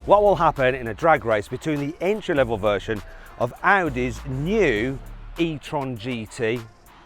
what will happen in a drag race between the entry-level version of Audi's new e-tron GT,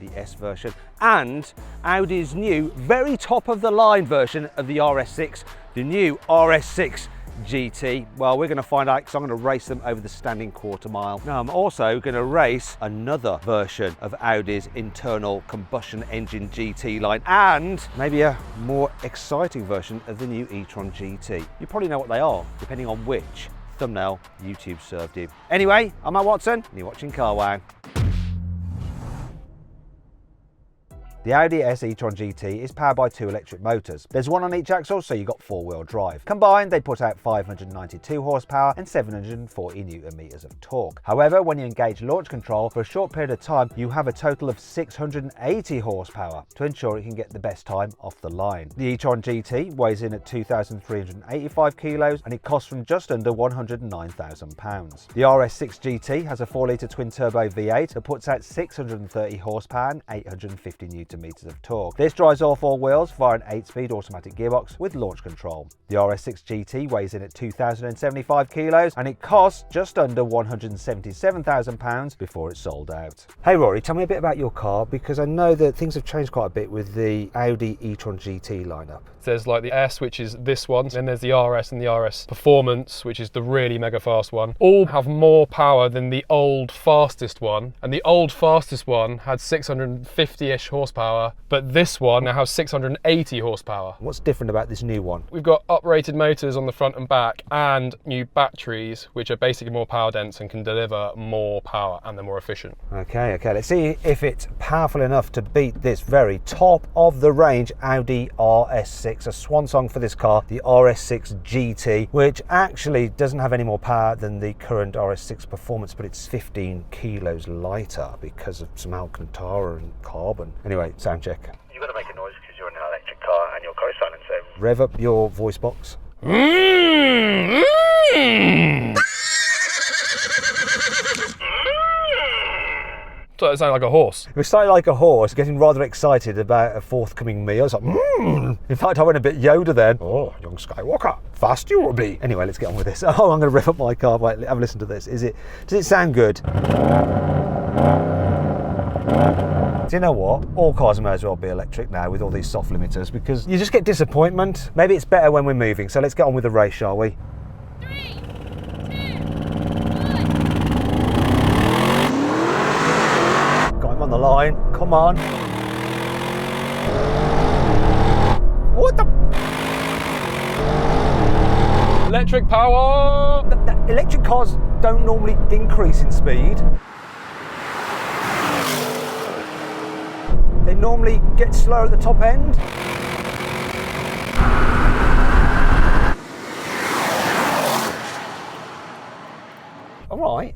the S version, and Audi's new, very top-of-the-line version of the RS6, the new RS6 GT. Well, we're going to find out because I'm going to race them over the standing quarter mile. Now, I'm also going to race another version of Audi's internal combustion engine GT line and maybe a more exciting version of the new e-tron GT. You probably know what they are, depending on which thumbnail YouTube served you. Anyway, I'm Matt Watson, and you're watching Carwow. The Audi RS e-tron GT is powered by 2 electric motors. There's one on each axle, so you've got 4-wheel drive. Combined, they put out 592 horsepower and 740 newton meters of torque. However, when you engage launch control for a short period of time, you have a total of 680 horsepower to ensure it can get the best time off the line. The e-tron GT weighs in at 2,385 kilos and it costs from just under £109,000. The RS6 GT has a 4-litre twin-turbo V8 that puts out 630 horsepower and 850 newton meters of torque. This drives all 4 wheels via an 8-speed automatic gearbox with launch control. The RS6 GT weighs in at 2,075 kilos and it costs just under £177,000 before it's sold out. Hey Rory, tell me a bit about your car, because I know that things have changed quite a bit with the Audi e-tron GT lineup. There's like the S, which is this one, then there's the RS and the RS Performance, which is the really mega fast one. All have more power than the old fastest one, and the old fastest one had 650-ish horsepower, but this one now has 680 horsepower. What's different about this new one? We've got uprated motors on the front and back and new batteries, which are basically more power dense and can deliver more power, and they're more efficient. Okay, let's see if it's powerful enough to beat this very top of the range Audi RS6. A swan song for this car, the RS6 GT, which actually doesn't have any more power than the current RS6 Performance, but it's 15 kilos lighter because of some Alcantara and carbon. Anyway, sound check. You've got to make a noise because you're in an electric car and your car is silent, so... Rev up your voice box. So it sounds like a horse. It was slightly like a horse, getting rather excited about a forthcoming meal. I was like, In fact, I went a bit Yoda then. Oh, young Skywalker, fast you will be. Anyway, let's get on with this. Oh, I'm going to rev up my car. Wait, have a listen to this. Does it sound good? Do you know what? All cars may as well be electric now with all these soft limiters, because you just get disappointment. Maybe it's better when we're moving. So let's get on with the race, shall we? 3, 2, 1. On the line, come on. What the? Electric power! Electric cars don't normally increase in speed. They normally get slower at the top end. All right.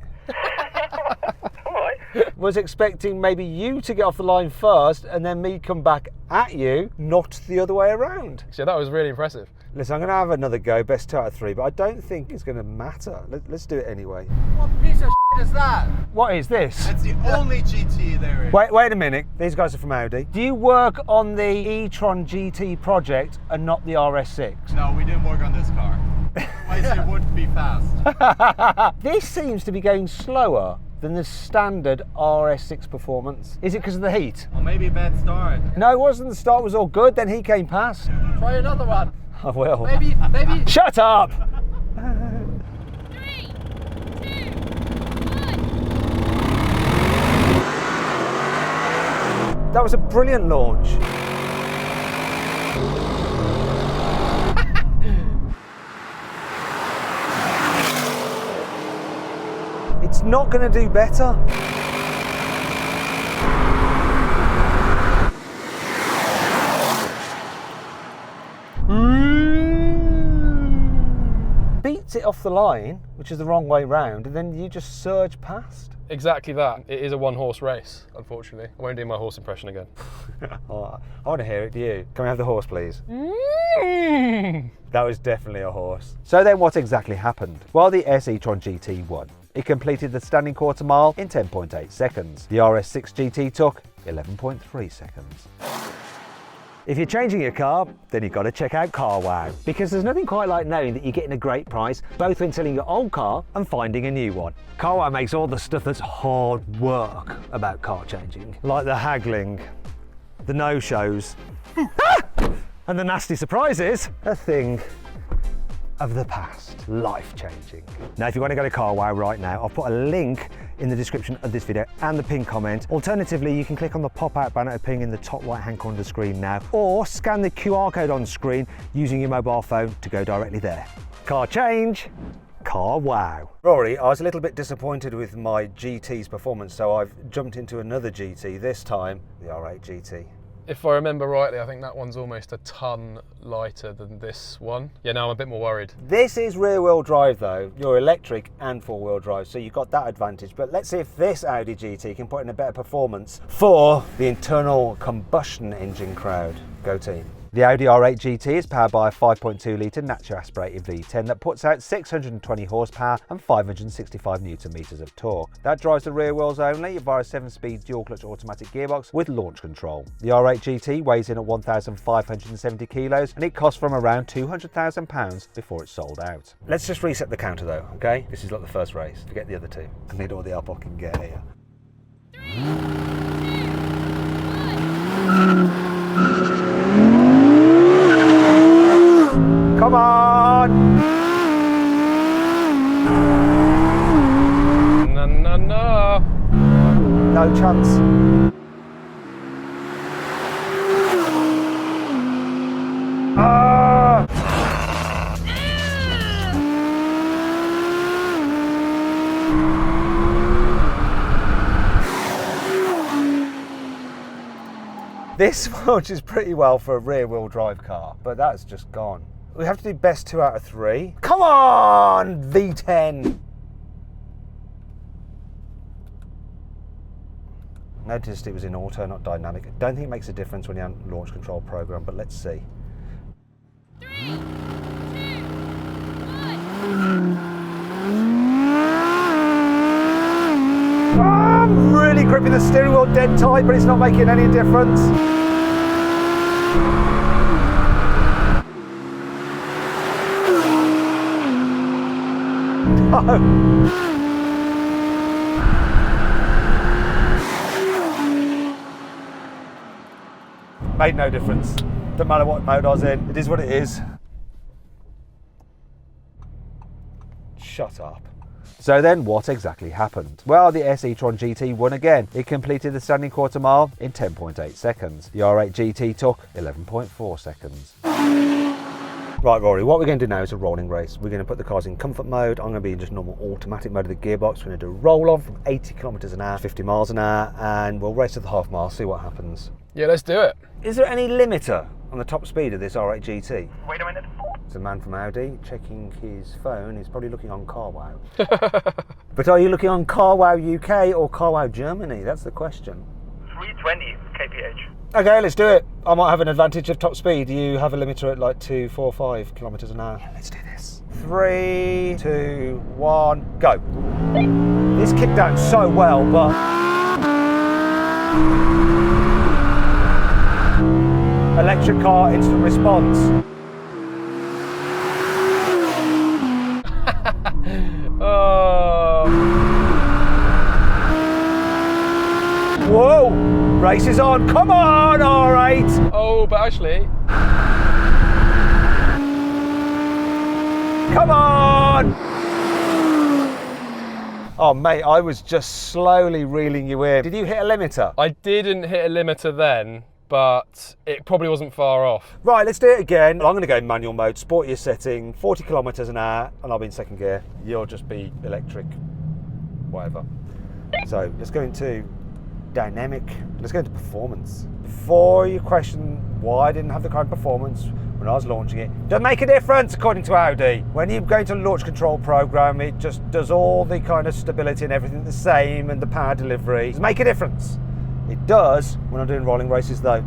Was expecting maybe you to get off the line first and then me come back at you, not the other way around. So that was really impressive. Listen, I'm going to have another go, best 2 out of 3, but I don't think it's going to matter. Let's do it anyway. What piece of shit is that? What is this? It's the only GT there is. Wait a minute. These guys are from Audi. Do you work on the e-tron GT project and not the RS6? No, we didn't work on this car. Otherwise it wouldn't be fast. This seems to be going slower than the standard RS6 Performance. Is it because of the heat? Well, maybe a bad start. No, it wasn't. The start was all good, then he came past. Try another one. I will. Maybe. Shut up! 3, 2, 1. That was a brilliant launch. It's not going to do better. Beats it off the line, which is the wrong way round, and then you just surge past. Exactly that. It is a one-horse race, unfortunately. I won't do my horse impression again. Oh, I want to hear it. Do you? Can we have the horse, please? That was definitely a horse. So then what exactly happened? Well, the RS e-tron GT won. It completed the standing quarter mile in 10.8 seconds. The RS6 GT took 11.3 seconds. If you're changing your car, then you've got to check out CarWow, because there's nothing quite like knowing that you're getting a great price, both when selling your old car and finding a new one. CarWow makes all the stuff that's hard work about car changing, like the haggling, the no-shows, and the nasty surprises, a thing of the past, life-changing. Now, if you want to go to CarWow right now, I'll put a link in the description of this video and the pinned comment. Alternatively, you can click on the pop-out banner appearing in the top right-hand corner of the screen now, or scan the QR code on screen using your mobile phone to go directly there. Car change, CarWow. Rory, I was a little bit disappointed with my GT's performance, so I've jumped into another GT, this time the R8 GT. If I remember rightly, I think that one's almost a ton lighter than this one. Yeah, now I'm a bit more worried. This is rear-wheel drive though. You're electric and four-wheel drive, so you've got that advantage. But let's see if this Audi GT can put in a better performance for the internal combustion engine crowd. Go team. The Audi R8 GT is powered by a 5.2 litre naturally aspirated V10 that puts out 620 horsepower and 565 newton meters of torque. That drives the rear wheels only via a 7-speed dual clutch automatic gearbox with launch control. The R8 GT weighs in at 1,570 kilos and it costs from around £200,000 before it's sold out. Let's just reset the counter though, okay? This is like the first race. Forget the other two. I need all the help I can get here. Come on! No, no, no. No chance. Ah! This launches pretty well for a rear-wheel drive car, but that's just gone. We have to do best 2 out of 3. Come on, V10! Noticed it was in auto, not dynamic. I don't think it makes a difference when you have launch control program, but let's see. 3, 2, 1. I'm really gripping the steering wheel dead tight, but it's not making any difference. No. Made no difference. Doesn't matter what mode I was in, it is what it is. Shut up. So then what exactly happened? Well, the e-tron GT won again. It completed the standing quarter mile in 10.8 seconds. The R8 GT took 11.4 seconds. Right, Rory, what we're going to do now is a rolling race. We're going to put the cars in comfort mode. I'm going to be in just normal automatic mode of the gearbox. We're going to do a roll on from 80 kilometers an hour, 50 miles an hour, and we'll race to the half mile, see what happens. Yeah, let's do it. Is there any limiter on the top speed of this R8 GT? Wait a minute. It's a man from Audi checking his phone. He's probably looking on CarWow. But are you looking on CarWow UK or CarWow Germany? That's the question. 320 kph. Okay, let's do it. I might have an advantage of top speed. You have a limiter at like 245 kilometers an hour. Yeah, let's do this. 3, 2, 1, go. This kicked out so well, but electric car instant response. Oh. Whoa! Race is on. Come on, R8. Oh, but actually. Come on! Oh, mate, I was just slowly reeling you in. Did you hit a limiter? I didn't hit a limiter then, but it probably wasn't far off. Right, let's do it again. I'm going to go in manual mode, sportier setting, 40 kilometers an hour, and I'll be in second gear. You'll just be electric, whatever. So let's go into dynamic. Let's go into performance. Before you question why I didn't have the kind of performance when I was launching it, doesn't make a difference according to Audi. When you go into launch control program, it just does all the kind of stability and everything the same, and the power delivery. Does make a difference. It does when I'm doing rolling races though.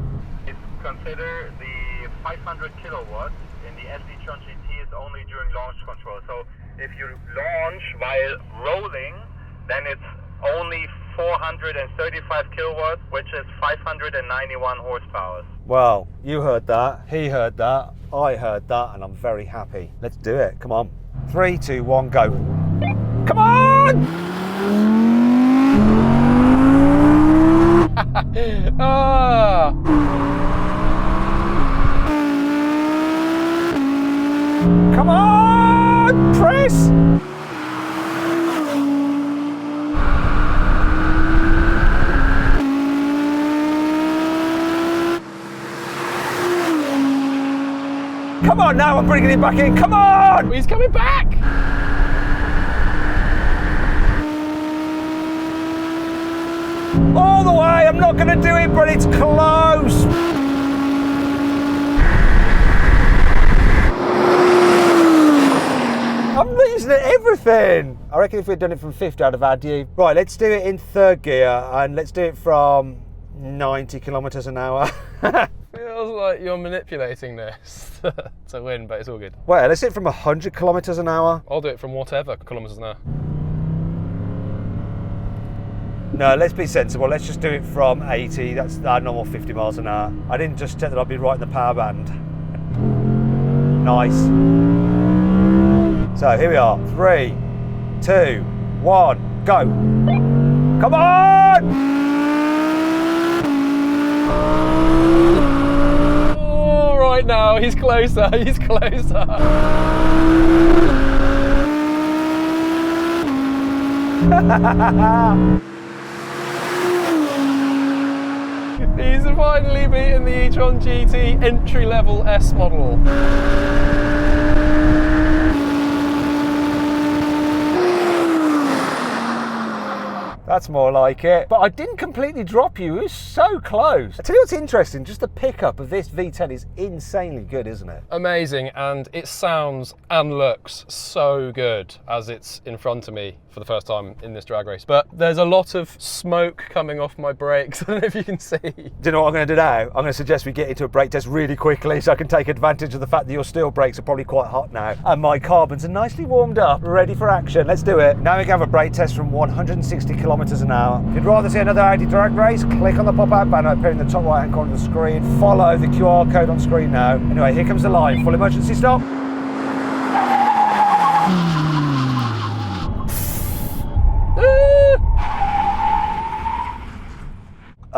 Consider the 500 kilowatts in the e-tron GT is only during launch control. So if you launch while rolling, then it's only 435 kilowatts, which is 591 horsepower. Well, you heard that, he heard that, I heard that, and I'm very happy. Let's do it, come on. 3, 2, 1, go. Come on! Ah! Come on, press! Come on now, I'm bringing it back in, come on! He's coming back! All the way, I'm not going to do it, but it's close. I'm losing at everything. I reckon if we'd done it from 50, I'd have had you. Right, let's do it in third gear, and let's do it from 90 kilometers an hour. Feels like you're manipulating this to win, but it's all good. Well, let's do it from 100 kilometers an hour. I'll do it from whatever kilometers an hour. No, let's be sensible. Let's just do it from 80. That's our normal 50 miles an hour. I didn't just check that I'd be right in the power band. Nice. So here we are. 3, 2, 1, go. Come on! Oh, right now, he's closer, he's closer. He's finally beaten the e-tron GT entry-level S model. That's more like it. But I didn't completely drop you. It was so close. I tell you what's interesting, just the pickup of this V10 is insanely good, isn't it? Amazing, and it sounds and looks so good as it's in front of me for the first time in this drag race. But there's a lot of smoke coming off my brakes. I don't know if you can see. Do you know what I'm going to do now? I'm going to suggest we get into a brake test really quickly so I can take advantage of the fact that your steel brakes are probably quite hot now and my carbons are nicely warmed up, ready for action. Let's do it. Now we can have a brake test from 160 kilometers an hour. If you'd rather see another Audi drag race, click on the pop-out banner appearing in the top right hand corner of the screen. Follow the QR code on screen now. Anyway, here comes the line. Full emergency stop.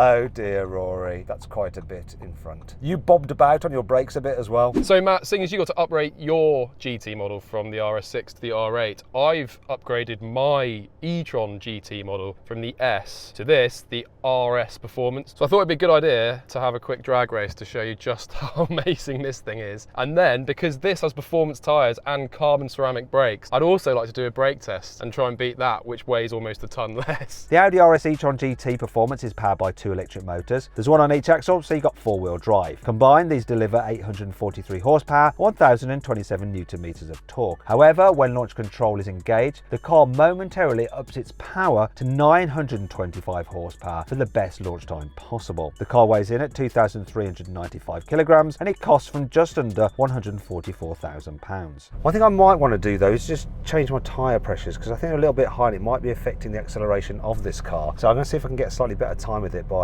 Oh dear, Rory, that's quite a bit in front. You bobbed about on your brakes a bit as well. So Matt, seeing as you got to upgrade your GT model from the RS6 to the R8, I've upgraded my e-tron GT model from the S to this, the RS Performance. So I thought it'd be a good idea to have a quick drag race to show you just how amazing this thing is. And then, because this has performance tyres and carbon ceramic brakes, I'd also like to do a brake test and try and beat that, which weighs almost a ton less. The Audi RS e-tron GT Performance is powered by 2 electric motors. There's one on each axle, so you've got 4-wheel drive. Combined, these deliver 843 horsepower, 1027 newton meters of torque. However, when launch control is engaged, the car momentarily ups its power to 925 horsepower for the best launch time possible. The car weighs in at 2,395 kilograms and it costs from just under £144,000. One thing I might want to do though is just change my tyre pressures because I think they're a little bit high and it might be affecting the acceleration of this car. So I'm going to see if I can get a slightly better time with it by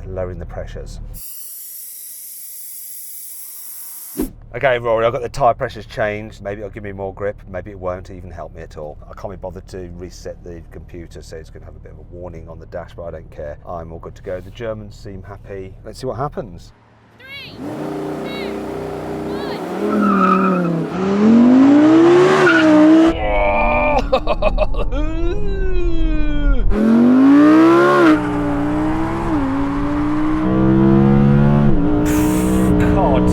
lowering the pressures. Okay, Rory, I've got the tyre pressures changed. Maybe it'll give me more grip, maybe it won't even help me at all. I can't be bothered to reset the computer, so it's going to have a bit of a warning on the dash, but I don't care. I'm all good to go. The Germans seem happy. Let's see what happens. 3, 2, 1. God.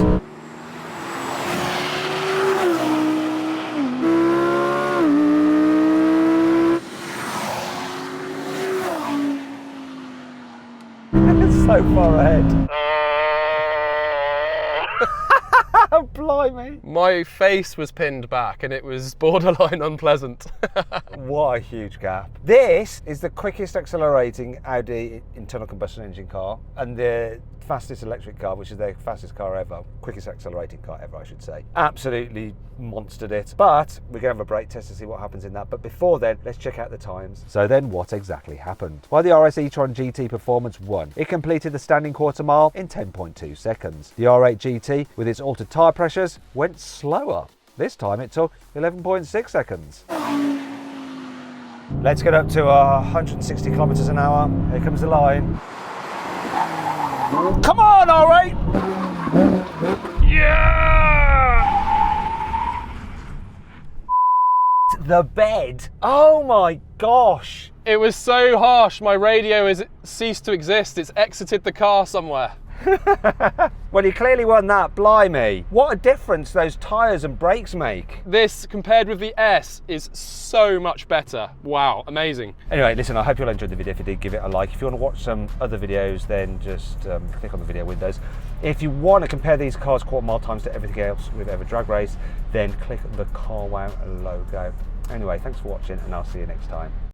It's so far ahead. Blimey. My face was pinned back and it was borderline unpleasant. What a huge gap. This is the quickest accelerating Audi internal combustion engine car and the fastest electric car, which is their fastest car ever, quickest accelerating car ever, I should say. Absolutely monstered it. But we're going to have a brake test to see what happens in that. But before then, let's check out the times. So then what exactly happened? Well, the RS e-tron GT Performance won. It completed the standing quarter mile in 10.2 seconds. The R8 GT, with its altered tyre pressures, went slower. This time it took 11.6 seconds. Let's get up to 160 kilometers an hour. Here comes the line. Come on, R8! Yeah! The bed. Oh my gosh. It was so harsh, my radio has ceased to exist. It's exited the car somewhere. Well, you clearly won that, blimey. What a difference those tyres and brakes make. This, compared with the S, is so much better. Wow, amazing. Anyway, listen, I hope you all enjoyed the video. If you did, give it a like. If you want to watch some other videos, then just click on the video windows. If you want to compare these cars quarter mile times to everything else we've ever drag raced, then click the carwow logo. Anyway, thanks for watching, and I'll see you next time.